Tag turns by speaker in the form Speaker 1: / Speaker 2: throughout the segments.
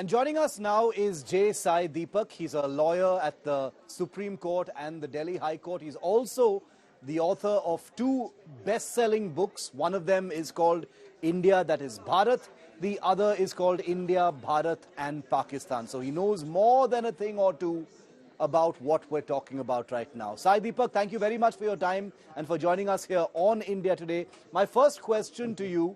Speaker 1: And joining us now is J. Sai Deepak. He's a lawyer at the Supreme Court and the Delhi High Court. He's also the author of two best-selling books. One of them is called India, that is Bharat. The other is called India, Bharat and Pakistan. So he knows more than a thing or two about what we're talking about right now. Sai Deepak, thank you very much for your time and for joining us here on India Today. My first question to you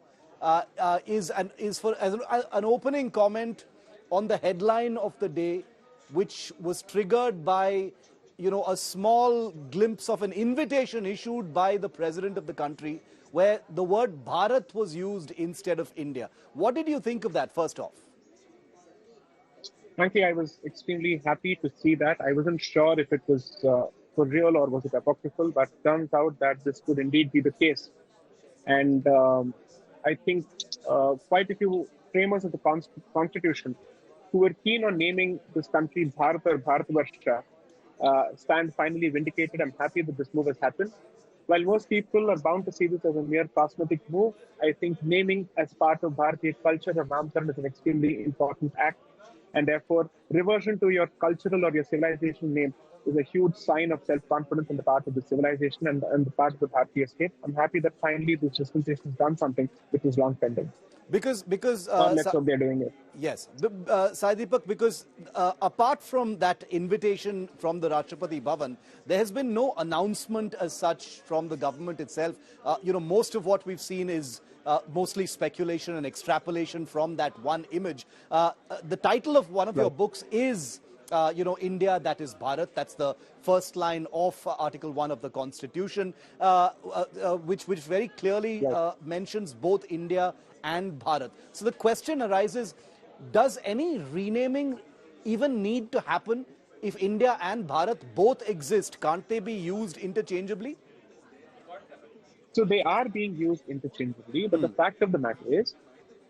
Speaker 1: is for an opening comment on the headline of the day, which was triggered by, a small glimpse of an invitation issued by the president of the country, where the word Bharat was used instead of India. What did you think of that, first off?
Speaker 2: Frankly, I was extremely happy to see that. I wasn't sure if it was for real or was it apocryphal, but turns out that this could indeed be the case. And I think quite a few framers of the Constitution who were keen on naming this country Bharat or Bharatvarsha stand finally vindicated. I'm happy that this move has happened. While most people are bound to see this as a mere cosmetic move, I think naming as part of Bharatiya culture or Namkaran is an extremely important act. And therefore, reversion to your cultural or your civilization name is a huge sign of self-confidence on the part of the civilization and the part of the Bharatiya state. I'm happy that finally this dispensation has done something which was long pending.
Speaker 1: Because
Speaker 2: let's hope they're doing it.
Speaker 1: Yes, Sai Deepak, because apart from that invitation from the Rashtrapati Bhavan, there has been no announcement as such from the government itself. Most of what we've seen is mostly speculation and extrapolation from that one image. The title of one of your books is India, that is Bharat. That's the first line of Article 1 of the Constitution, which very clearly mentions both India and Bharat. So the question arises, does any renaming even need to happen if India and Bharat both exist? Can't they be used interchangeably?
Speaker 2: So they are being used interchangeably, but the fact of the matter is,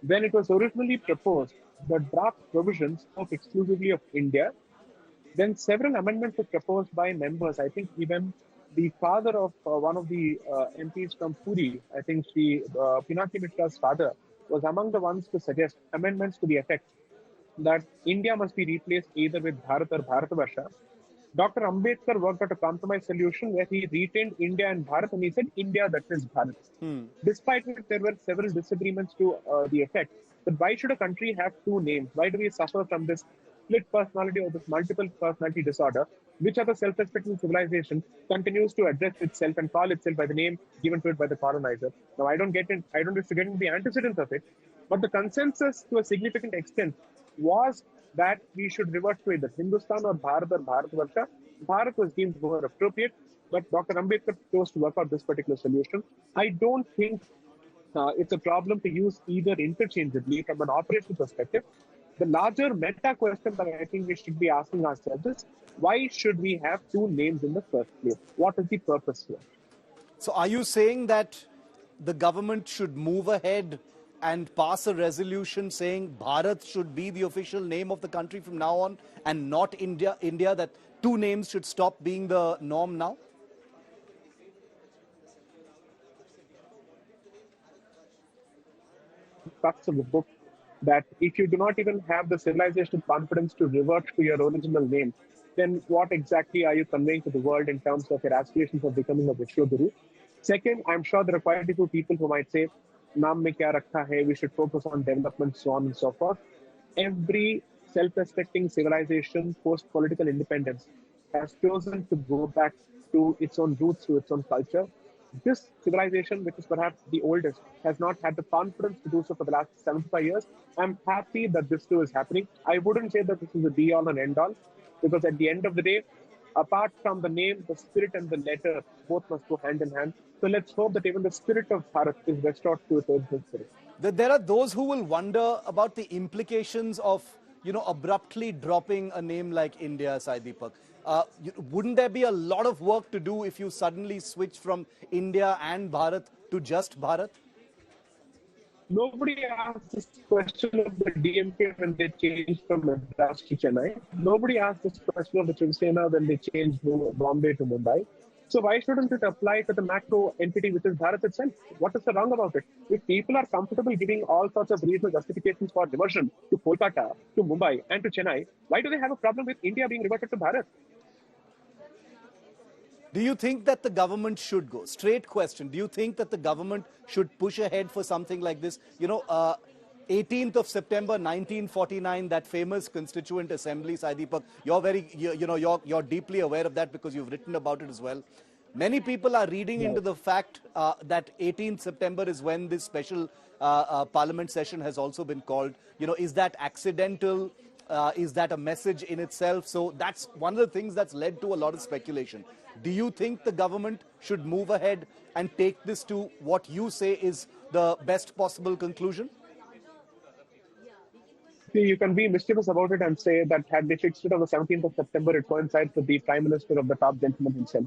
Speaker 2: when it was originally proposed, the draft provisions spoke exclusively of India. Then several amendments were proposed by members. I think even the father of one of the MPs from Puri, I think Pinaki Mishra's father, was among the ones to suggest amendments to the effect that India must be replaced either with Bharat or Bharatvarsha. Dr. Ambedkar worked out a compromise solution where he retained India and Bharat, and he said India, that is Bharat. Despite which there were several disagreements to the effect. But why should a country have two names? Why do we suffer from this split personality or this multiple personality disorder, which other self-respecting civilization continues to address itself and call itself by the name given to it by the colonizer? Now, I don't wish to get into the antecedents of it, but the consensus to a significant extent was that we should revert to either Hindustan or Bharat or Bharatvarsha. Bharat was deemed more appropriate, but Dr. Ambedkar chose to work out this particular solution. I don't think it's a problem to use either interchangeably from an operational perspective. The larger meta question that I think we should be asking ourselves is, why should we have two names in the first place? What is the purpose here?
Speaker 1: So are you saying that the government should move ahead and pass a resolution saying Bharat should be the official name of the country from now on and not India, that two names should stop being the norm now?
Speaker 2: Parts of the book that if you do not even have the civilizational confidence to revert to your original name, then what exactly are you conveying to the world in terms of your aspirations of becoming a Vishwaguru? Second, I'm sure there are quite a few people who might say, Naam mein kya rakha hai, we should focus on development, so on and so forth. Every self-respecting civilization post-political independence has chosen to go back to its own roots, to its own culture. This civilization, which is perhaps the oldest, has not had the confidence to do so for the last 75 years. I'm happy that this too is happening. I wouldn't say that this is a be-all and end-all, because at the end of the day, apart from the name, the spirit and the letter both must go hand in hand. So let's hope that even the spirit of Bharat is restored to its original spirit.
Speaker 1: There are those who will wonder about the implications of, abruptly dropping a name like India, Sai Deepak. Wouldn't there be a lot of work to do if you suddenly switch from India and Bharat to just Bharat?
Speaker 2: Nobody asked this question of the DMK when they changed from Madras to Chennai. Nobody asked this question of the Shiv Sena when they changed Bombay to Mumbai. So why shouldn't it apply to the macro entity which is Bharat itself? What is the wrong about it? If people are comfortable giving all sorts of regional justifications for reversion to Kolkata, to Mumbai, and to Chennai, why do they have a problem with India being reverted to Bharat?
Speaker 1: Do you think that the government should go? Straight question. Do you think that the government should push ahead for something like this? 18th of September 1949, that famous Constituent Assembly, Sai Deepak, you're deeply aware of that because you've written about it as well. Many people are reading into the fact that 18th September is when this special parliament session has also been called. Is that accidental? Is that a message in itself? So that's one of the things that's led to a lot of speculation. Do you think the government should move ahead and take this to what you say is the best possible conclusion?
Speaker 2: See, you can be mischievous about it and say that had they fixed it on the 17th of September, it coincides with the Prime Minister of the top gentleman himself.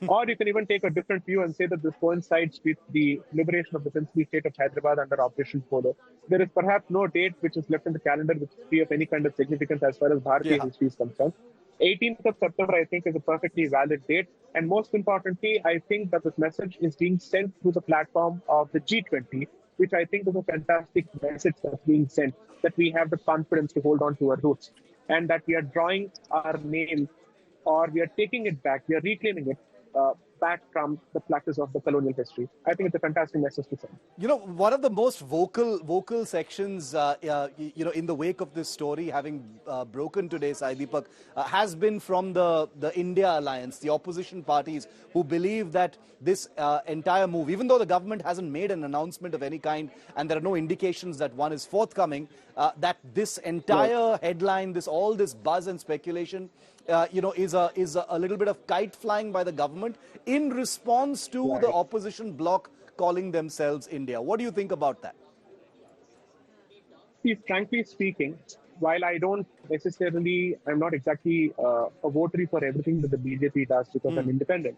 Speaker 2: Or you can even take a different view and say that this coincides with the liberation of the princely state of Hyderabad under Operation Polo. There is perhaps no date which is left in the calendar which is free of any kind of significance as far as Bharatiya history is concerned. 18th of September, I think, is a perfectly valid date. And most importantly, I think that this message is being sent through the platform of the G20, which I think is a fantastic message that's being sent, that we have the confidence to hold on to our roots and that we are drawing our name, or we are taking it back, we are reclaiming it back from the places of the colonial history. I think it's a fantastic message to send.
Speaker 1: One of the most vocal sections, in the wake of this story, having broken today, Sai Deepak, has been from the India Alliance, the opposition parties, who believe that this entire move, even though the government hasn't made an announcement of any kind, and there are no indications that one is forthcoming, that this entire headline, all this buzz and speculation, is a little bit of kite flying by the government in response to the opposition bloc calling themselves India. What do you think about that?
Speaker 2: See, frankly speaking, while I don't necessarily, I'm not exactly a votary for everything that the BJP does because I'm independent.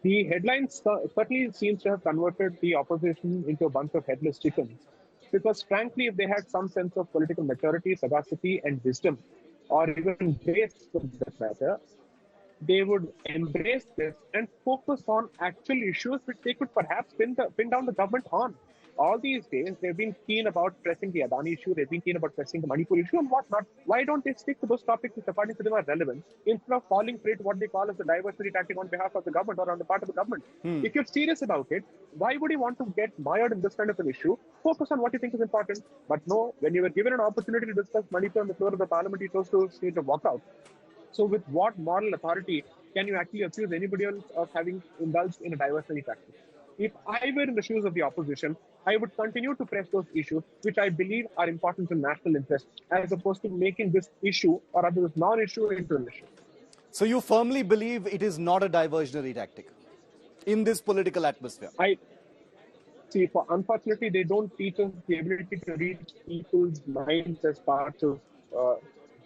Speaker 2: The headlines certainly seems to have converted the opposition into a bunch of headless chickens. Because frankly, if they had some sense of political maturity, sagacity, and wisdom, or even grace for that matter, they would embrace this and focus on actual issues which they could perhaps pin down the government on. All these days, they've been keen about pressing the Adani issue, they've been keen about pressing the Manipur issue and whatnot. Why don't they stick to those topics which, according to them, are relevant, instead of falling prey to what they call as a diversionary tactic on behalf of the government or on the part of the government? If you're serious about it, why would you want to get mired in this kind of an issue? Focus on what you think is important. But no, when you were given an opportunity to discuss Manipur on the floor of the parliament, you chose to stage a walkout. So with what moral authority can you actually accuse anybody else of having indulged in a diversionary tactic? If I were in the shoes of the opposition, I would continue to press those issues which I believe are important to national interest, as opposed to making this issue or rather this non-issue into an issue.
Speaker 1: So you firmly believe it is not a diversionary tactic in this political atmosphere?
Speaker 2: I see. Unfortunately, they don't teach us the ability to read people's minds as part of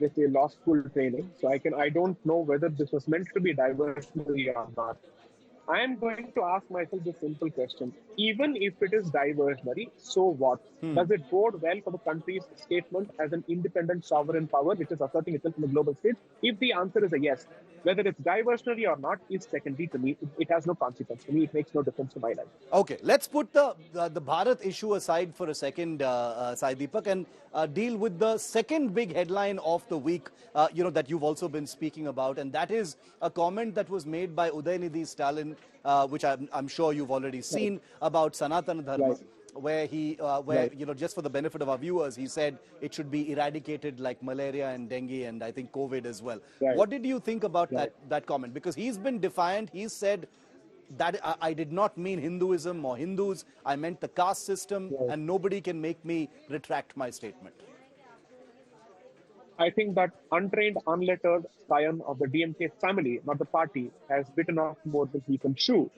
Speaker 2: let's say law school training. So I don't know whether this was meant to be diversionary or not. I am going to ask myself this simple question. Even if it is diversionary, so what? Does it bode well for the country's statement as an independent sovereign power, which is asserting itself on the global stage? If the answer is a yes, whether it's diversionary or not is secondary to me. It has no consequence to me. It makes no difference to my life.
Speaker 1: Okay, let's put the Bharat issue aside for a second, Sai Deepak, and deal with the second big headline of the week, that you've also been speaking about, and that is a comment that was made by Udayanidhi Stalin, which I'm sure you've already seen, about Sanatana Dharma. Where just for the benefit of our viewers, he said it should be eradicated like malaria and dengue and I think COVID as well. What did you think about that comment? Because he's been defiant. He's said that I did not mean Hinduism or Hindus. I meant the caste system, and nobody can make me retract my statement.
Speaker 2: I think that untrained, unlettered scion of the DMK family, not the party, has bitten off more than he can chew.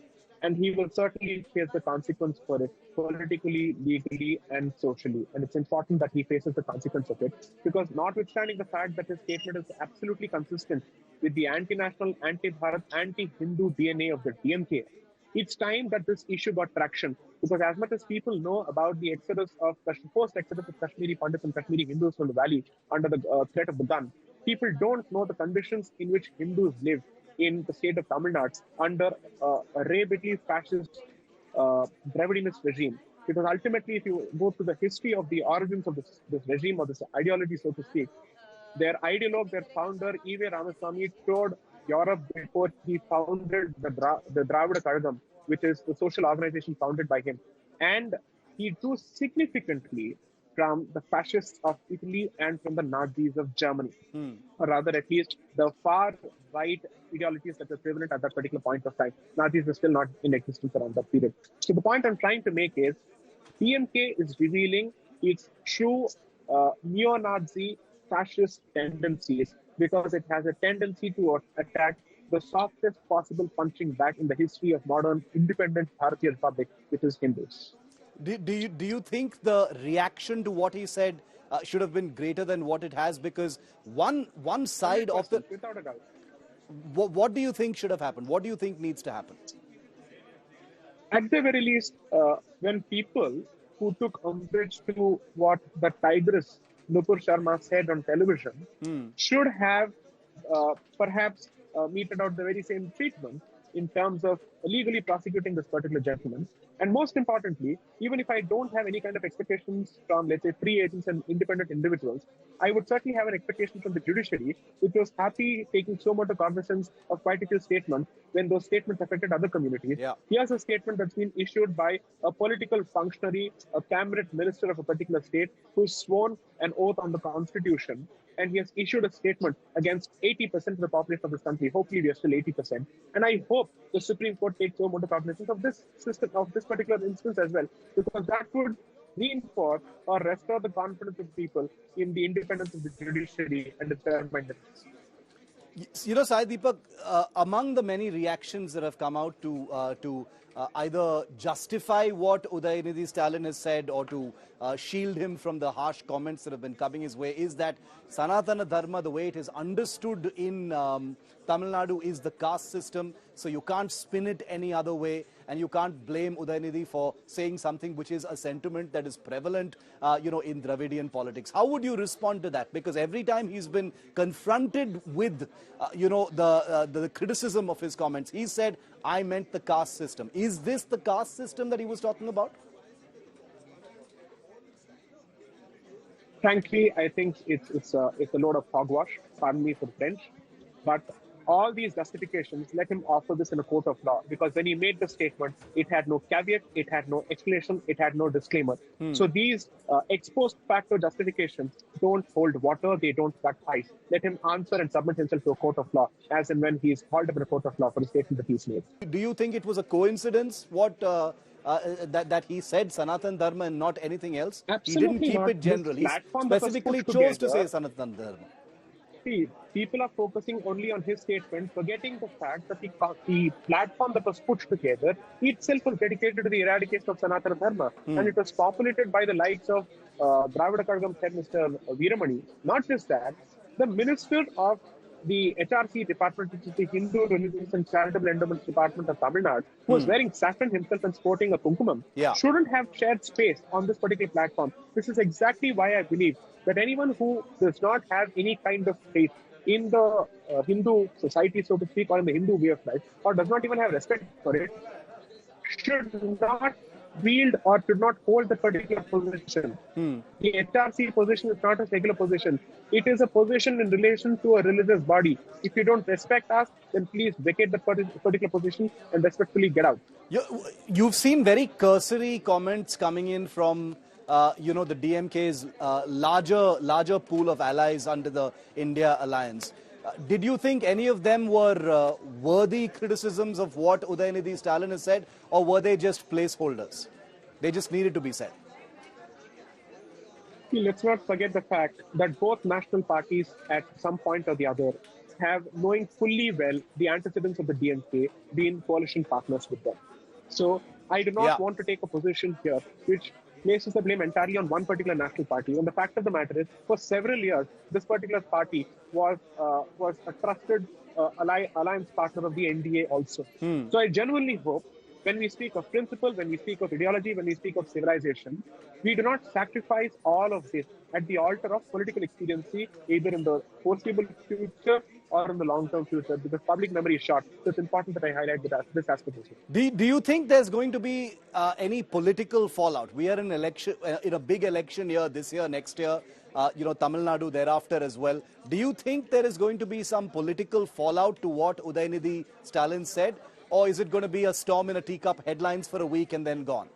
Speaker 2: And he will certainly face the consequence for it, politically, legally, and socially. And it's important that he faces the consequence of it, because notwithstanding the fact that his statement is absolutely consistent with the anti-national, anti-Bharat, anti-Hindu DNA of the DMK, it's time that this issue got traction. Because as much as people know about the post-exodus of Kashmiri Pandits and Kashmiri Hindus from the valley under the threat of the gun, people don't know the conditions in which Hindus live in the state of Tamil Nadu under a rabidly fascist Dravidinist regime. Because ultimately, if you go to the history of the origins of this regime or this ideology, so to speak, their ideologue, their founder, E.V. Ramaswamy, toured Europe before he founded the Dravida Kazhagam, which is the social organization founded by him. And he drew significantly from the fascists of Italy and from the Nazis of Germany, or rather, at least the far right ideologies that were prevalent at that particular point of time. Nazis were still not in existence around that period. So the point I'm trying to make is DMK is revealing its true neo-Nazi fascist tendencies because it has a tendency to attack the softest possible punching bag in the history of modern independent Bharatiya Republic, which is Hindus.
Speaker 1: Do you think the reaction to what he said should have been greater than what it has? Because one side of the...
Speaker 2: Without a doubt.
Speaker 1: What do you think should have happened? What do you think needs to happen?
Speaker 2: At the very least, when people who took umbrage to what the tigress Nupur Sharma said on television should have perhaps meted out the very same treatment in terms of legally prosecuting this particular gentleman. And most importantly, even if I don't have any kind of expectations from, let's say, free agents and independent individuals, I would certainly have an expectation from the judiciary, which was happy taking so much cognizance of quite a few statements when those statements affected other communities.
Speaker 1: Yeah.
Speaker 2: Here's a statement that's been issued by a political functionary, a cabinet minister of a particular state, who's sworn an oath on the constitution. And he has issued a statement against 80% of the population of this country. Hopefully, we are still 80%. And I hope the Supreme Court takes so much cognizance of this system, of this particular instance as well, because that would reinforce or restore the confidence of people in the independence of the judiciary and its fair-mindedness.
Speaker 1: You know, Sai Deepak, among the many reactions that have come out to either justify what Udayanidhi Stalin has said or to shield him from the harsh comments that have been coming his way is that Sanatana Dharma, the way it is understood in Tamil Nadu, is the caste system. So you can't spin it any other way, and you can't blame Udayanidhi for saying something which is a sentiment that is prevalent, in Dravidian politics. How would you respond to that? Because every time he's been confronted with, the criticism of his comments, he said, I meant the caste system. Is this the caste system that he was talking about?
Speaker 2: Frankly, I think it's a load of hogwash, pardon me for the French, but all these justifications, let him offer this in a court of law, because when he made the statement, it had no caveat, it had no explanation, it had no disclaimer. So these ex post facto justifications don't hold water, they don't cut ice. Let him answer and submit himself to a court of law, as and when he is called up in a court of law for the statement that he's made.
Speaker 1: Do you think it was a coincidence that he said Sanatan Dharma and not anything else?
Speaker 2: Absolutely
Speaker 1: he didn't keep
Speaker 2: not.
Speaker 1: it general. He specifically chose to say Sanatan Dharma.
Speaker 2: See, people are focusing only on his statement, forgetting the fact that the platform that was put together itself was dedicated to the eradication of Sanatana Dharma. And it was populated by the likes of Dravida Kazhagam head Mr. Veeramani. Not just that, the minister of the HRC department, which is the Hindu Religious and Charitable Endowments Department of Tamil Nadu, who was wearing saffron himself and sporting a kumkumam, shouldn't have shared space on this particular platform. This is exactly why I believe that anyone who does not have any kind of faith in the Hindu society, so to speak, or in the Hindu way of life, or does not even have respect for it, should not wield or should not hold the particular position. The HRC position is not a regular position. It is a position in relation to a religious body. If you don't respect us, then please vacate the particular position and respectfully get out.
Speaker 1: You've seen very cursory comments coming in from the DMK's larger pool of allies under the India alliance. Did you think any of them were worthy criticisms of what Udayanidhi Stalin has said, or were they just placeholders? They just needed to be said.
Speaker 2: See, let's not forget the fact that both national parties at some point or the other have, knowing fully well the antecedents of the DMK, been coalition partners with them. So I do not want to take a position here which places the blame entirely on one particular national party. And the fact of the matter is, for several years, this particular party was a trusted alliance partner of the NDA also. So I genuinely hope when we speak of principle, when we speak of ideology, when we speak of civilization, we do not sacrifice all of this at the altar of political expediency, either in the foreseeable future or in the long-term future, because public memory is short. So it's important that I highlight this aspect as well.
Speaker 1: Do you think there's going to be any political fallout? We are in election, in a big election year this year, next year, Tamil Nadu thereafter as well. Do you think there is going to be some political fallout to what Udayanidhi Stalin said? Or is it going to be a storm in a teacup, headlines for a week and then gone?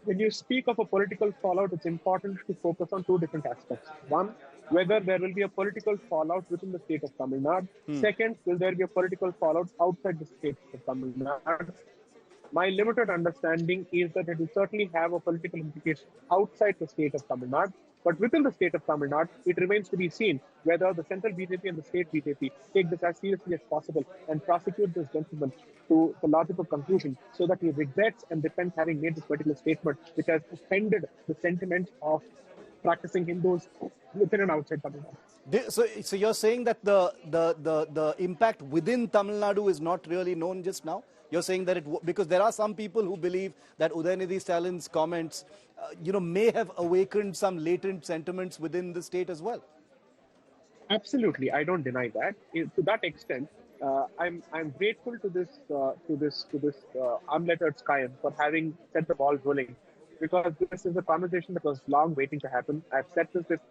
Speaker 2: When you speak of a political fallout, it's important to focus on two different aspects. One, whether there will be a political fallout within the state of Tamil Nadu. Second, will there be a political fallout outside the state of Tamil Nadu? My limited understanding is that it will certainly have a political implication outside the state of Tamil Nadu. But within the state of Tamil Nadu, it remains to be seen whether the central BJP and the state BJP take this as seriously as possible and prosecute this gentleman to the logical conclusion so that he regrets and repents having made this particular statement, which has offended the sentiment of practicing Hindus within and outside Tamil Nadu.
Speaker 1: So you're saying that the impact within Tamil Nadu is not really known just now? You're saying that because there are some people who believe that Udayanidhi Stalin's comments, may have awakened some latent sentiments within the state as well.
Speaker 2: Absolutely, I don't deny that. To that extent, I'm grateful to this unlettered Skyam for having set the ball rolling, because this is a conversation that was long waiting to happen. I've said this with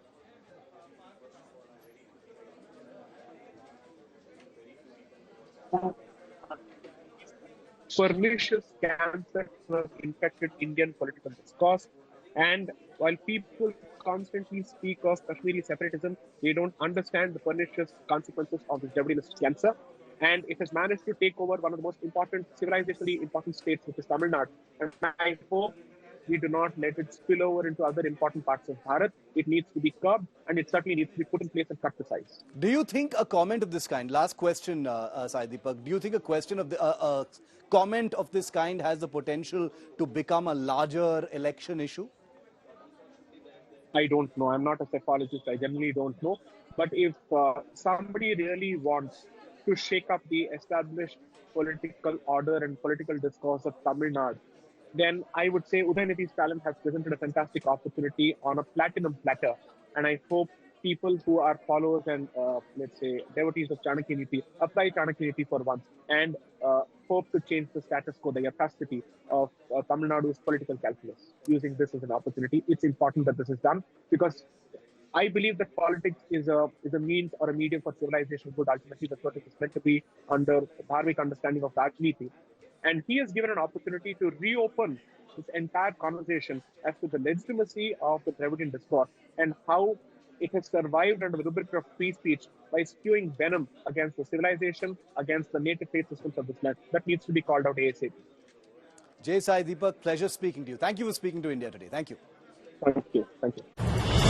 Speaker 2: pernicious cancer have infected Indian political discourse. And while people constantly speak of Kashmiri separatism, they don't understand the pernicious consequences of this deadly cancer. And it has managed to take over one of the most important, civilizationally important states, which is Tamil Nadu. And I hope we do not let it spill over into other important parts of Bharat. It needs to be curbed, and it certainly needs to be put in place and cut to size.
Speaker 1: Do you think a comment of this kind, last question, Sai Deepak, do you think a comment of this kind has the potential to become a larger election issue?
Speaker 2: I don't know. I'm not a psychologist. I generally don't know. But if somebody really wants to shake up the established political order and political discourse of Tamil Nadu, then I would say Udayanidhi Stalin has presented a fantastic opportunity on a platinum platter. And I hope people who are followers and, let's say, devotees of Chanakya Niti apply Chanakya Niti for once and hope to change the status quo, the atrocity of Tamil Nadu's political calculus, using this as an opportunity. It's important that this is done because I believe that politics is a means or a medium for civilization good. Ultimately, that's what it is meant to be under the Dharmic understanding of Rajniti. And he has given an opportunity to reopen this entire conversation as to the legitimacy of the Dravidian discourse and how it has survived under the rubric of free speech by spewing venom against the civilization, against the native faith systems of this land. That needs to be called out ASAP.
Speaker 1: Jai Sai Deepak, pleasure speaking to you. Thank you for speaking to India Today. Thank you.
Speaker 2: Thank you. Thank you.